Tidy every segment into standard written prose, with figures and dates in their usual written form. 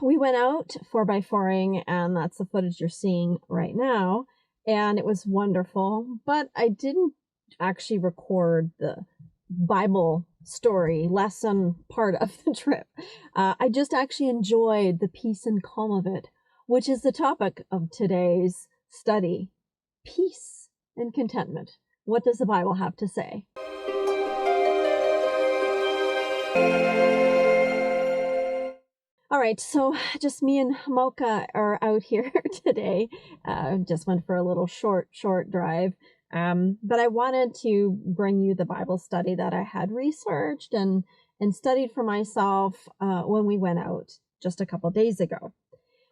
we went out 4x4ing, and that's the footage you're seeing right now. And it was wonderful, but I didn't actually record the Bible story lesson part of the trip. I just actually enjoyed the peace and calm of it, which is the topic of today's study. Peace and contentment. What does the Bible have to say? All right, so just me and Mocha are out here today. Just went for a little short drive. But I wanted to bring you the Bible study that I had researched and studied for myself when we went out just a couple days ago.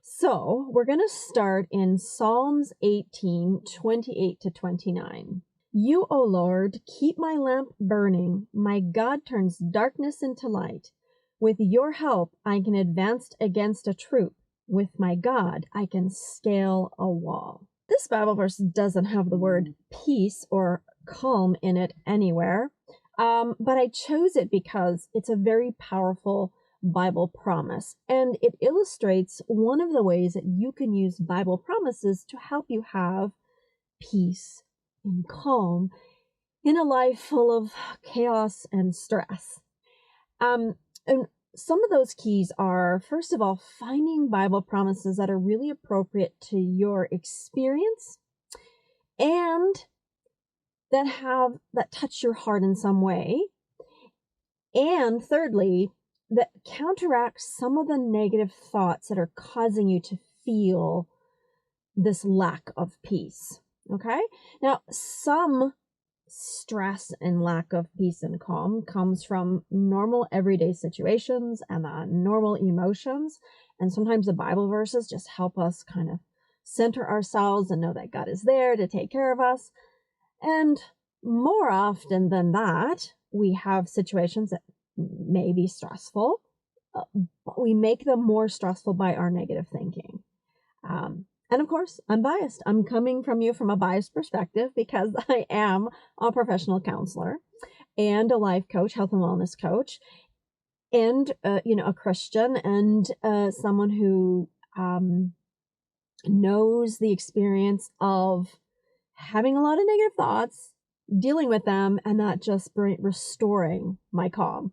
So we're going to start in Psalms 18, 28 to 29. You, O Lord, keep my lamp burning. My God turns darkness into light. With your help, I can advance against a troop. With my God, I can scale a wall. This Bible verse doesn't have the word peace or calm in it anywhere, but I chose it because it's a very powerful Bible promise, and it illustrates one of the ways that you can use Bible promises to help you have peace and calm in a life full of chaos and stress. And some of those keys are, first of all, finding Bible promises that are really appropriate to your experience and that touch your heart in some way. And thirdly, that counteracts some of the negative thoughts that are causing you to feel this lack of peace. Okay? Now, some stress and lack of peace and calm comes from normal everyday situations and normal emotions. And sometimes the Bible verses just help us kind of center ourselves and know that God is there to take care of us. And more often than that, we have situations that may be stressful, but we make them more stressful by our negative thinking. And of course, I'm biased. I'm coming from you from a biased perspective because I am a professional counselor and a life coach, health and wellness coach, and a Christian and someone who knows the experience of having a lot of negative thoughts, dealing with them, and not just restoring my calm.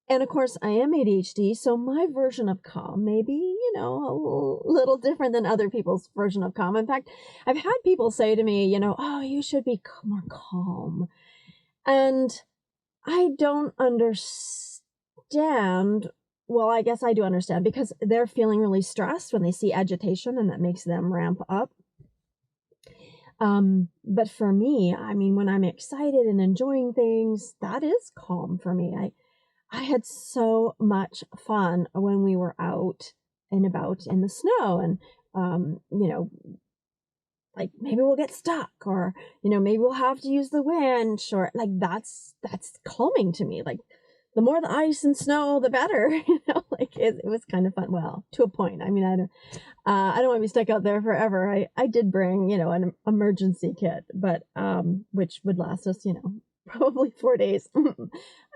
And of course, I am ADHD, so my version of calm may be, a little different than other people's version of calm. In fact, I've had people say to me, oh, you should be more calm. And I don't understand. Well, I guess I do understand because they're feeling really stressed when they see agitation, and that makes them ramp up. But for me, when I'm excited and enjoying things, that is calm for me. I had so much fun when we were out and about in the snow, and, like maybe we'll get stuck, or, maybe we'll have to use the winch, or like, that's calming to me. Like, the more the ice and snow, the better, it was kind of fun. Well, to a point. I don't want to be stuck out there forever. I did bring, an emergency kit, but, which would last us, probably 4 days.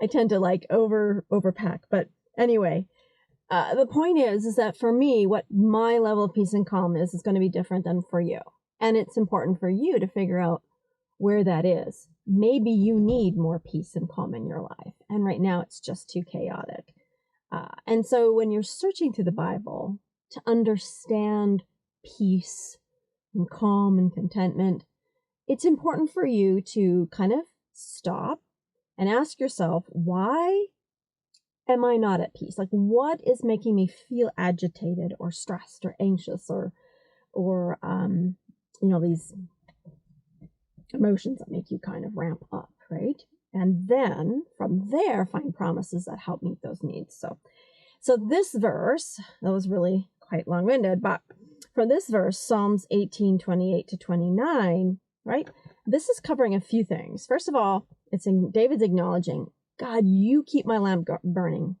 I tend to overpack, but anyway, the point is that for me, what my level of peace and calm is going to be different than for you. And it's important for you to figure out where that is. Maybe you need more peace and calm in your life, and right now it's just too chaotic. And so when you're searching through the Bible to understand peace and calm and contentment, it's important for you to kind of stop and ask yourself, why am I not at peace? Like, what is making me feel agitated or stressed or anxious or these emotions that make you kind of ramp up, right? And then from there, find promises that help meet those needs. So this verse, that was really quite long-winded, but for this verse, Psalms 18, 28 to 29, right? This is covering a few things. First of all, David's acknowledging, God, you keep my lamp burning.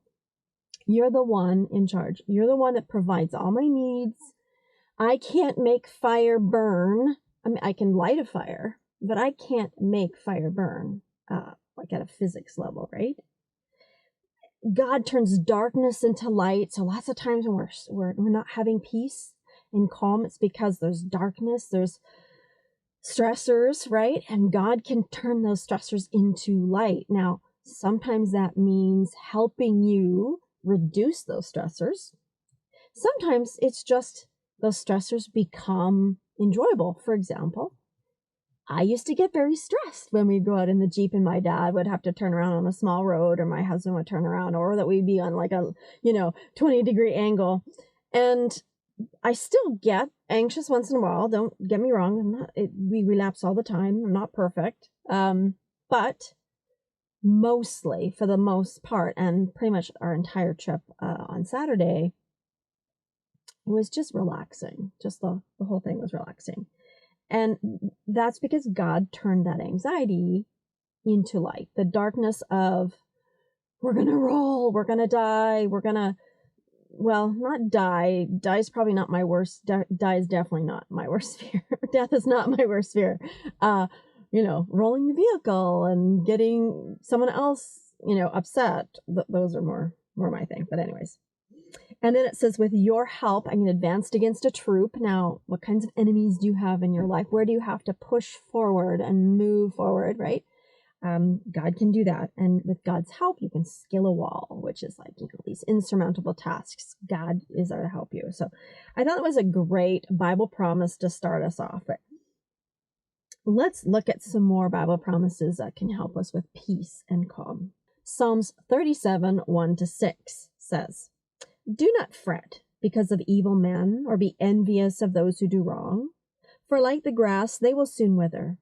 You're the one in charge. You're the one that provides all my needs. I can't make fire burn. I can light a fire, but I can't make fire burn, like at a physics level, right? God turns darkness into light. So lots of times when we're not having peace and calm, it's because there's darkness, there's stressors, right? And God can turn those stressors into light. Now, sometimes that means helping you reduce those stressors. Sometimes it's just those stressors become enjoyable. For example, I used to get very stressed when we'd go out in the Jeep and my dad would have to turn around on a small road, or my husband would turn around, or that we'd be on like a, 20-degree angle. And I still get anxious once in a while. Don't get me wrong. We relapse all the time. I'm not perfect. But mostly, for the most part, and pretty much our entire trip on Saturday, it was just relaxing. Just the whole thing was relaxing. And that's because God turned that anxiety into light. The darkness of, we're going to roll, we're going to die, well, not die. Die is probably not my worst. Die is definitely not my worst fear. Death is not my worst fear. Rolling the vehicle and getting someone else, upset. Those are more my thing. But anyways. And then it says, with your help, I'm advanced against a troop. Now, what kinds of enemies do you have in your life? Where do you have to push forward and move forward, right? God can do that. And with God's help, you can scale a wall, which is like, these insurmountable tasks. God is there to help you. So I thought it was a great Bible promise to start us off. But let's look at some more Bible promises that can help us with peace and calm. Psalms 37, 1-6 says, do not fret because of evil men, or be envious of those who do wrong. For like the grass, they will soon wither.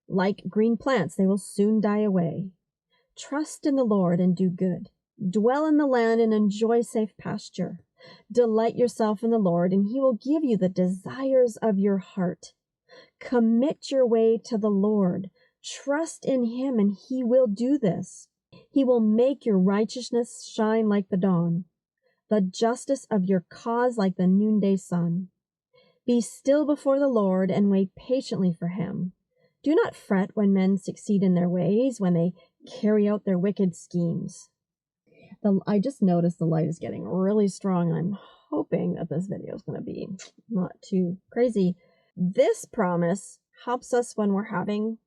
Like green plants, they will soon die away. Trust in the Lord and do good. Dwell in the land and enjoy safe pasture. Delight yourself in the Lord, and he will give you the desires of your heart. Commit your way to the Lord. Trust in him, and he will do this. He will make your righteousness shine like the dawn, the justice of your cause like the noonday sun. Be still before the Lord and wait patiently for him. Do not fret when men succeed in their ways, when they carry out their wicked schemes. I just noticed the light is getting really strong, and I'm hoping that this video is going to be not too crazy. This promise helps us when we're having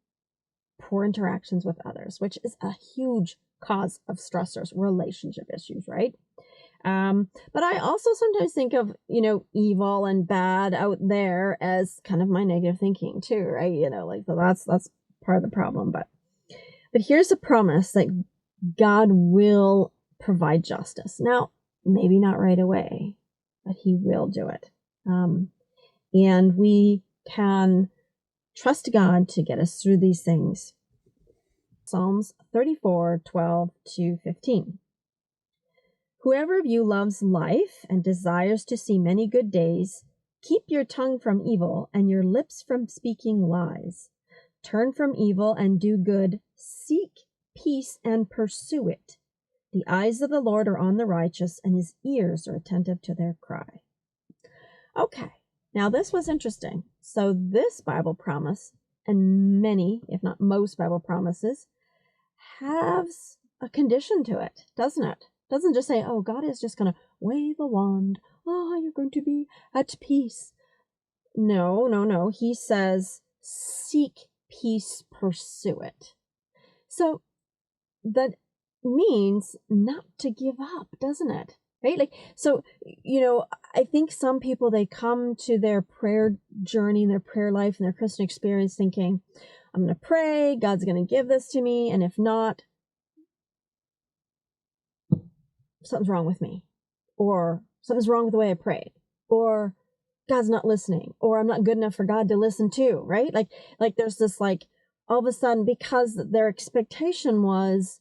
poor interactions with others, which is a huge cause of stressors, relationship issues, right? But I also sometimes think of, evil and bad out there as kind of my negative thinking too, right? So that's part of the problem. But here's a promise that God will provide justice. Now, maybe not right away, but he will do it. And we can trust God to get us through these things. Psalms 34, 12-15. Whoever of you loves life and desires to see many good days, keep your tongue from evil and your lips from speaking lies. Turn from evil and do good. Seek peace and pursue it. The eyes of the Lord are on the righteous, and his ears are attentive to their cry. Okay, now this was interesting. So this Bible promise, and many, if not most Bible promises, has a condition to it, doesn't it? Doesn't just say, oh, God is just going to wave a wand. Oh, you're going to be at peace. No. He says, seek peace, pursue it. So that means not to give up, doesn't it? Right? I think some people, they come to their prayer journey and their prayer life and their Christian experience thinking, I'm going to pray, God's going to give this to me. And if not, something's wrong with me, or something's wrong with the way I prayed, or God's not listening, or I'm not good enough for God to listen to, right? Like there's this, all of a sudden, because their expectation was,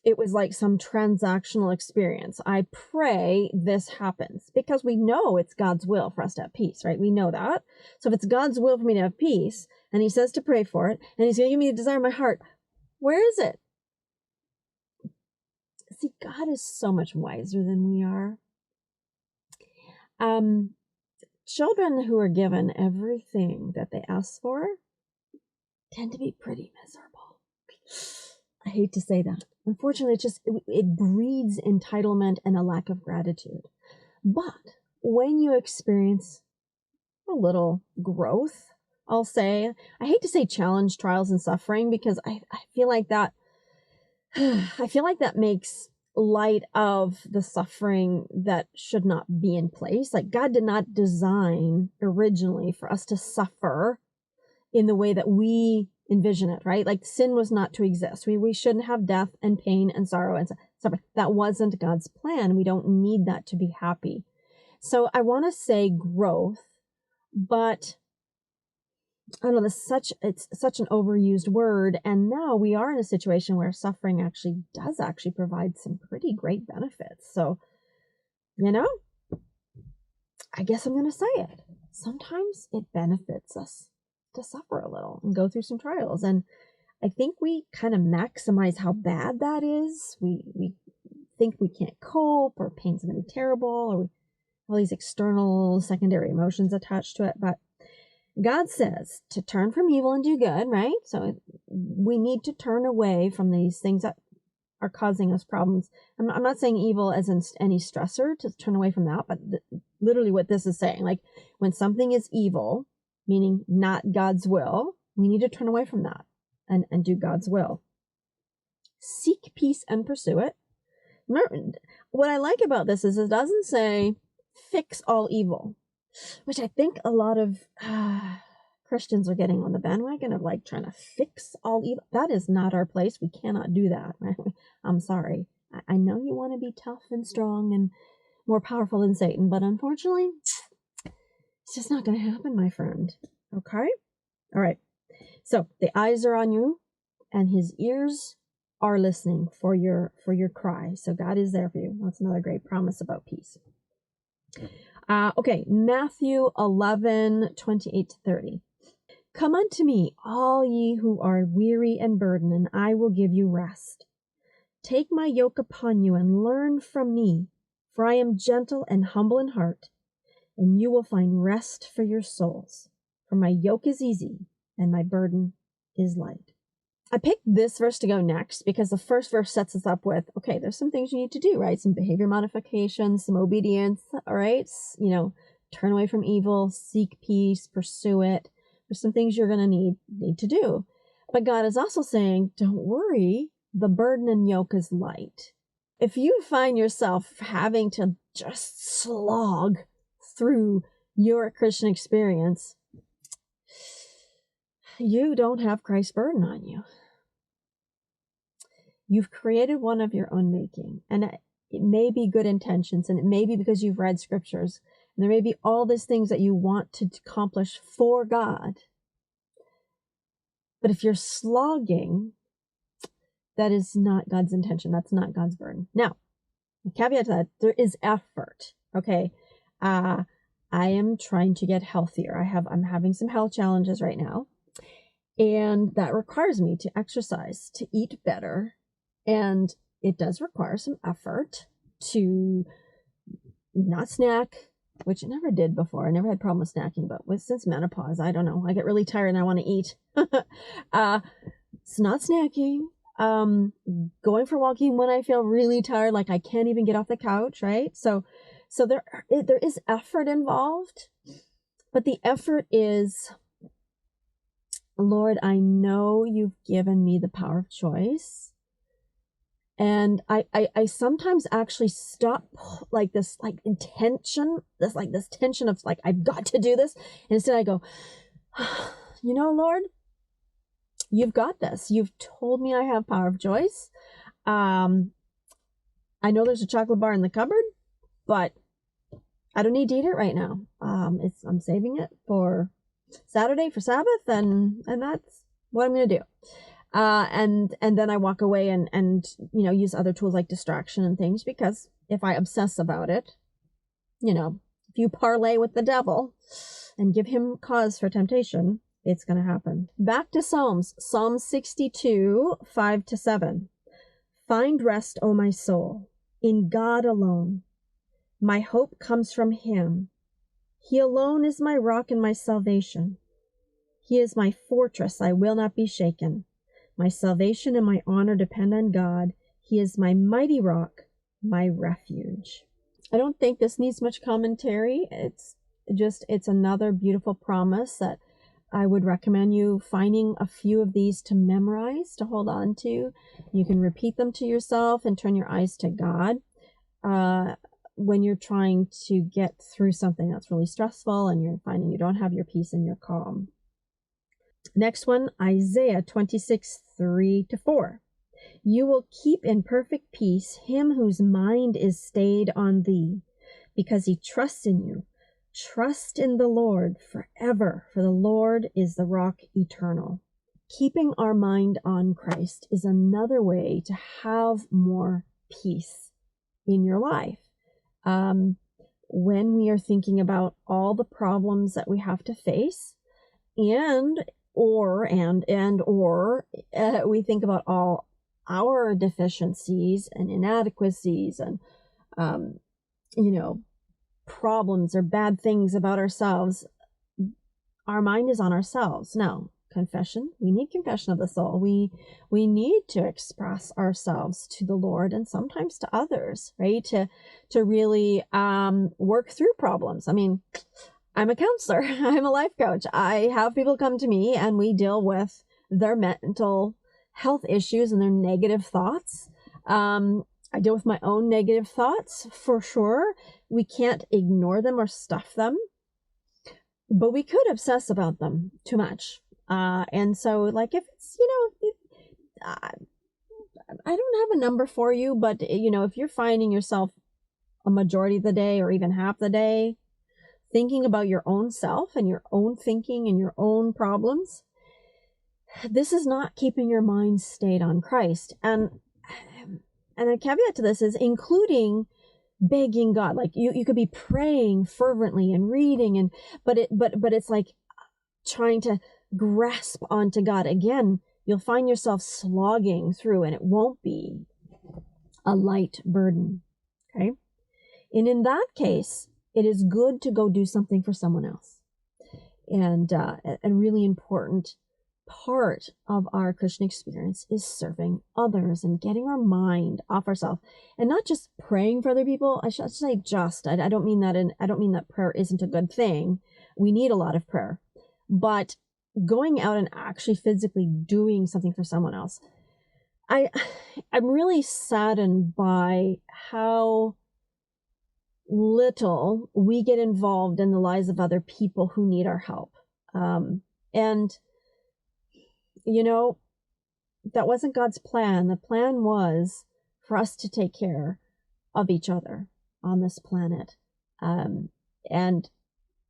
it was like some transactional experience. I pray, this happens, because we know it's God's will for us to have peace, right? We know that. So if it's God's will for me to have peace, and he says to pray for it, and he's going to give me the desire of my heart, where is it? See, God is so much wiser than we are. Children who are given everything that they ask for tend to be pretty miserable. I hate to say that, Unfortunately, it breeds entitlement and a lack of gratitude. But when you experience a little growth, I'll say, I hate to say challenge, trials, and suffering, because I feel like that makes light of the suffering that should not be in place. Like, God did not design originally for us to suffer in the way that we envision it, right? Like, sin was not to exist. We shouldn't have death and pain and sorrow and suffering. That wasn't God's plan. We don't need that to be happy. So I want to say growth, but I don't know, it's such an overused word. And now we are in a situation where suffering does provide some pretty great benefits. So, I guess I'm going to say it. Sometimes it benefits us to suffer a little and go through some trials. And I think we kind of maximize how bad that is. We think we can't cope, or pain's going to be terrible, or all these external secondary emotions attached to it. But God says to turn from evil and do good, right? So we need to turn away from these things that are causing us problems. I'm not saying evil as in any stressor, to turn away from that, but literally what this is saying, like, when something is evil, meaning not God's will, we need to turn away from that and do God's will. Seek peace and pursue it. Remember, what I like about this is it doesn't say fix all evil, which I think a lot of Christians are getting on the bandwagon of, like, trying to fix all evil. That is not our place. We cannot do that, right? I'm sorry. I know you want to be tough and strong and more powerful than Satan, but unfortunately, it's just not going to happen, my friend. Okay? All right. So the eyes are on you, and his ears are listening for your cry. So God is there for you. That's another great promise about peace. Okay, Matthew 11:28-30. Come unto me, all ye who are weary and burdened, and I will give you rest. Take my yoke upon you and learn from me, for I am gentle and humble in heart, and you will find rest for your souls. For my yoke is easy and my burden is light. I picked this verse to go next because the first verse sets us up with, okay, there's some things you need to do, right? Some behavior modifications, some obedience, all right? Turn away from evil, seek peace, pursue it. There's some things you're going to need to do. But God is also saying, don't worry, the burden and yoke is light. If you find yourself having to just slog through your Christian experience, you don't have Christ's burden on you. You've created one of your own making, and it may be good intentions, and it may be because you've read scriptures, and there may be all these things that you want to accomplish for God. But if you're slogging, that is not God's intention. That's not God's burden. Now, the caveat to that, there is effort. Okay. I am trying to get healthier. I'm having some health challenges right now, and that requires me to exercise, to eat better. And it does require some effort to not snack, which I never did before. I never had a problem with snacking, but since menopause, I don't know. I get really tired and I want to eat. It's not snacking. Going for walking when I feel really tired, like I can't even get off the couch, right? So there is effort involved, but the effort is, Lord, I know you've given me the power of choice. And I sometimes actually stop this intention, this tension of like, I've got to do this. And instead I go, Lord, you've got this. You've told me I have power of choice. I know there's a chocolate bar in the cupboard, but I don't need to eat it right now. I'm saving it for Saturday, for Sabbath, and that's what I'm going to do. And then I walk away and use other tools like distraction and things, because if I obsess about it, if you parlay with the devil and give him cause for temptation, it's going to happen. Back to Psalms, Psalm 62, 5-7. Find rest, O my soul, in God alone. My hope comes from him. He alone is my rock and my salvation. He is my fortress, I will not be shaken. My salvation and my honor depend on God. He is my mighty rock, my refuge. I don't think this needs much commentary. It's another beautiful promise that I would recommend you finding a few of these to memorize, to hold on to. You can repeat them to yourself and turn your eyes to God when you're trying to get through something that's really stressful and you're finding you don't have your peace and your calm. Next one, Isaiah 26, 3-4. You will keep in perfect peace him whose mind is stayed on thee, because he trusts in you. Trust in the Lord forever, for the Lord is the rock eternal. Keeping our mind on Christ is another way to have more peace in your life. When we are thinking about all the problems that we have to face, or we think about all our deficiencies and inadequacies and, problems or bad things about ourselves, our mind is on ourselves. Now, confession, we need confession of the soul. We need to express ourselves to the Lord and sometimes to others, right? To really work through problems. I mean, I'm a counselor. I'm a life coach. I have people come to me and we deal with their mental health issues and their negative thoughts. I deal with my own negative thoughts for sure. We can't ignore them or stuff them, but we could obsess about them too much. And so like if it's, I don't have a number for you, but if you're finding yourself a majority of the day or even half the day thinking about your own self and your own thinking and your own problems, this is not keeping your mind stayed on Christ. And a caveat to this is including begging God. Like you could be praying fervently and reading but it's like trying to grasp onto God. Again, you'll find yourself slogging through and it won't be a light burden. Okay. And in that case, it is good to go do something for someone else. And a really important part of our Christian experience is serving others and getting our mind off ourselves and not just praying for other people. I should say I don't mean that prayer isn't a good thing. We need a lot of prayer, but going out and actually physically doing something for someone else. I'm really saddened by how little we get involved in the lives of other people who need our help. That wasn't God's plan. The plan was for us to take care of each other on this planet. And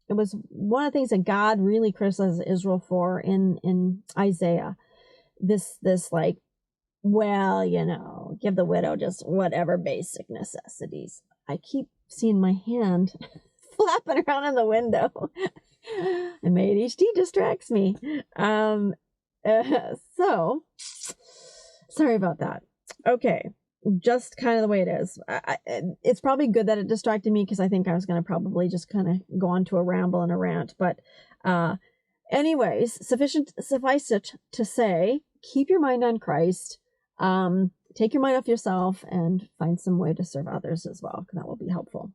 it was one of the things that God really criticized Israel for in Isaiah. This like, give the widow just whatever basic necessities. I keep seeing my hand flapping around in the window. And my ADHD distracts me. So sorry about that. Okay. Just kind of the way it is. It's probably good that it distracted me because I think I was going to probably just kind of go on to a ramble and a rant. But anyways, suffice it to say, keep your mind on Christ. Take your mind off yourself and find some way to serve others as well. That will be helpful.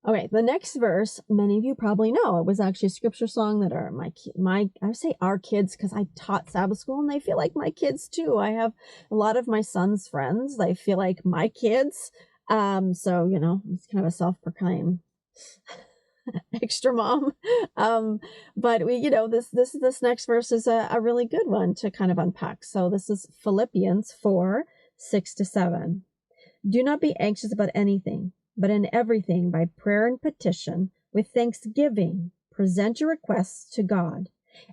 Okay, the next verse, many of you probably know. It was actually a scripture song that are I say our kids because I taught Sabbath school and they feel like my kids too. I have a lot of my son's friends. They feel like my kids. So, it's kind of a self-proclaimed extra mom. But this next verse is a really good one to kind of unpack. So this is Philippians 4, 6-7. Do not be anxious about anything, but in everything, by prayer and petition, with thanksgiving, present your requests to God,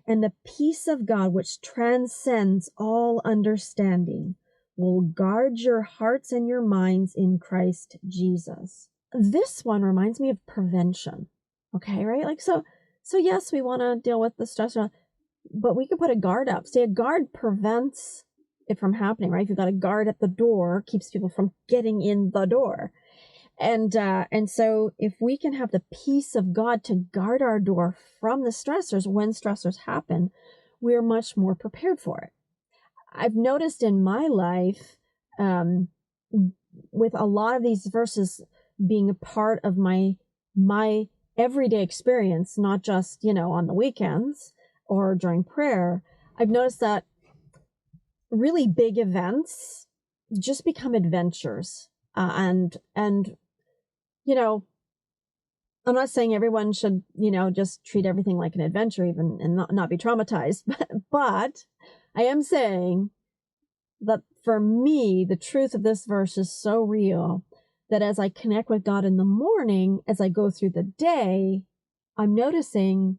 and the peace of God, which transcends all understanding, will guard your hearts and your minds in Christ Jesus. This one reminds me of prevention. Okay, right? Like, so yes, we want to deal with the stress, but we could put a guard up. Say a guard prevents it from happening, right? If you've got a guard at the door, keeps people from getting in the door. And so if we can have the peace of God to guard our door from the stressors, when stressors happen, we're much more prepared for it. I've noticed in my life, with a lot of these verses being a part of my everyday experience, not just, on the weekends or during prayer, I've noticed that really big events just become adventures. And I'm not saying everyone should, just treat everything like an adventure even and not be traumatized, but I am saying that for me, the truth of this verse is so real that as I connect with God in the morning, as I go through the day, I'm noticing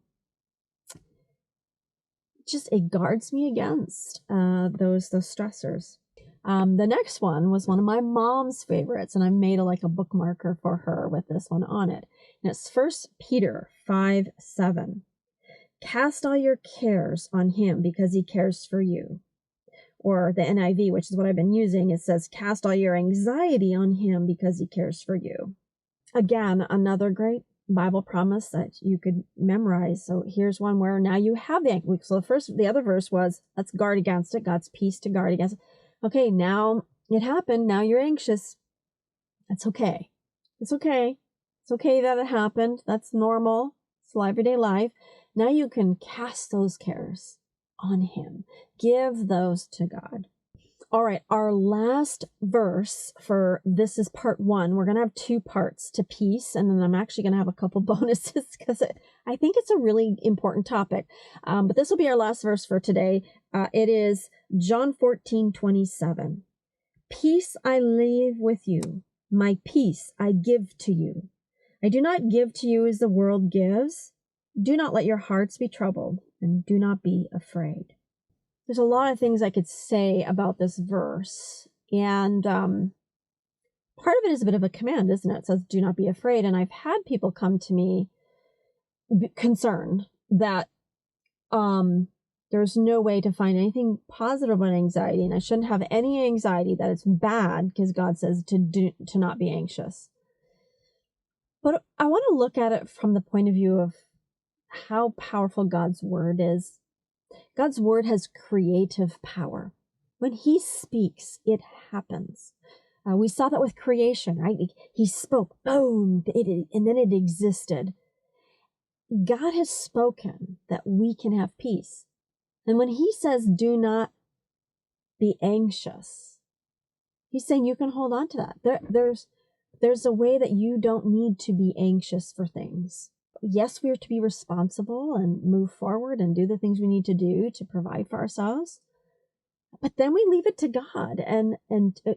just it guards me against those stressors. The next one was one of my mom's favorites, and I made a bookmarker for her with this one on it. And it's 1 Peter 5:7. Cast all your cares on him because he cares for you. Or the NIV, which is what I've been using, it says, cast all your anxiety on him because he cares for you. Again, another great Bible promise that you could memorize. So here's one where now you have so the other verse was, let's guard against it. God's peace to guard against it. Okay, now it happened. Now you're anxious. That's okay. It's okay. It's okay that it happened. That's normal. It's everyday life. Now you can cast those cares on him. Give those to God. All right, our last verse for this is part 1. We're going to have 2 parts to peace, and then I'm actually going to have a couple bonuses because I think it's a really important topic. But this will be our last verse for today. It is John 14:27. Peace I leave with you, my peace I give to you. I do not give to you as the world gives. Do not let your hearts be troubled, and do not be afraid. There's a lot of things I could say about this verse, and part of it is a bit of a command, isn't it? It says, do not be afraid, and I've had people come to me concerned that there's no way to find anything positive about anxiety, and I shouldn't have any anxiety, that it's bad because God says to not be anxious. But I want to look at it from the point of view of how powerful God's word is. God's word has creative power. When he speaks, it happens. We saw that with creation, right? He spoke, boom, and then it existed. God has spoken that we can have peace. And when he says, do not be anxious, he's saying you can hold on to that. There's a way that you don't need to be anxious for things. Yes, we are to be responsible and move forward and do the things we need to do to provide for ourselves. But then we leave it to God, and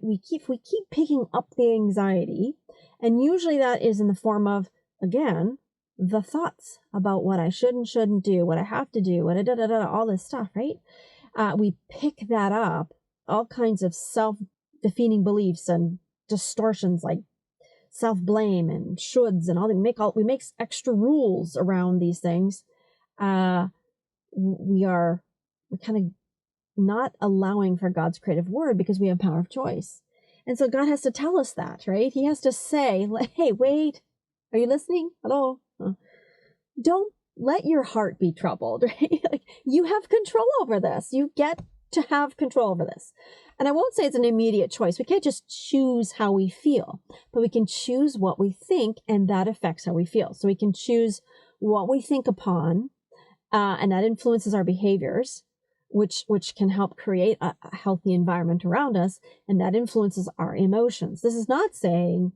we keep picking up the anxiety, and usually that is in the form of, again, the thoughts about what I should and shouldn't do, what I have to do, all this stuff, right? We pick that up, all kinds of self-defeating beliefs and distortions like self-blame and shoulds and we make extra rules around these things. We're kind of not allowing for God's creative word because we have power of choice. And so God has to tell us that, right? He has to say, hey, wait, are you listening? Hello? Don't let your heart be troubled, right? You have control over this. You get to have control over this. And I won't say it's an immediate choice. We can't just choose how we feel, but we can choose what we think, and that affects how we feel. So we can choose what we think upon, and that influences our behaviors, which can help create a healthy environment around us, and that influences our emotions. This is not saying,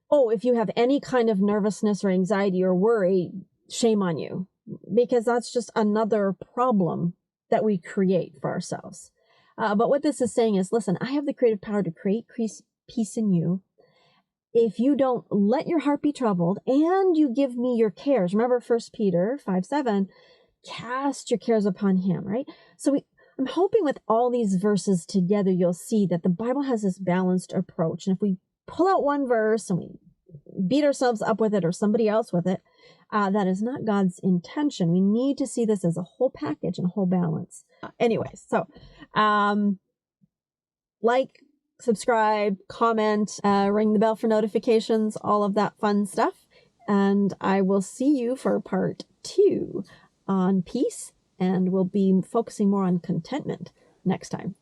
oh, if you have any kind of nervousness or anxiety or worry, shame on you, because that's just another problem that we create for ourselves. But what this is saying is, listen, I have the creative power to create peace in you. If you don't let your heart be troubled and you give me your cares, remember 1 Peter 5:7, cast your cares upon him, right? So I'm hoping with all these verses together, you'll see that the Bible has this balanced approach. And if we pull out one verse and we beat ourselves up with it or somebody else with it, that is not God's intention. We need to see this as a whole package and a whole balance. Anyways, so like, subscribe, comment, ring the bell for notifications, all of that fun stuff. And I will see you for part 2 on peace, and we'll be focusing more on contentment next time.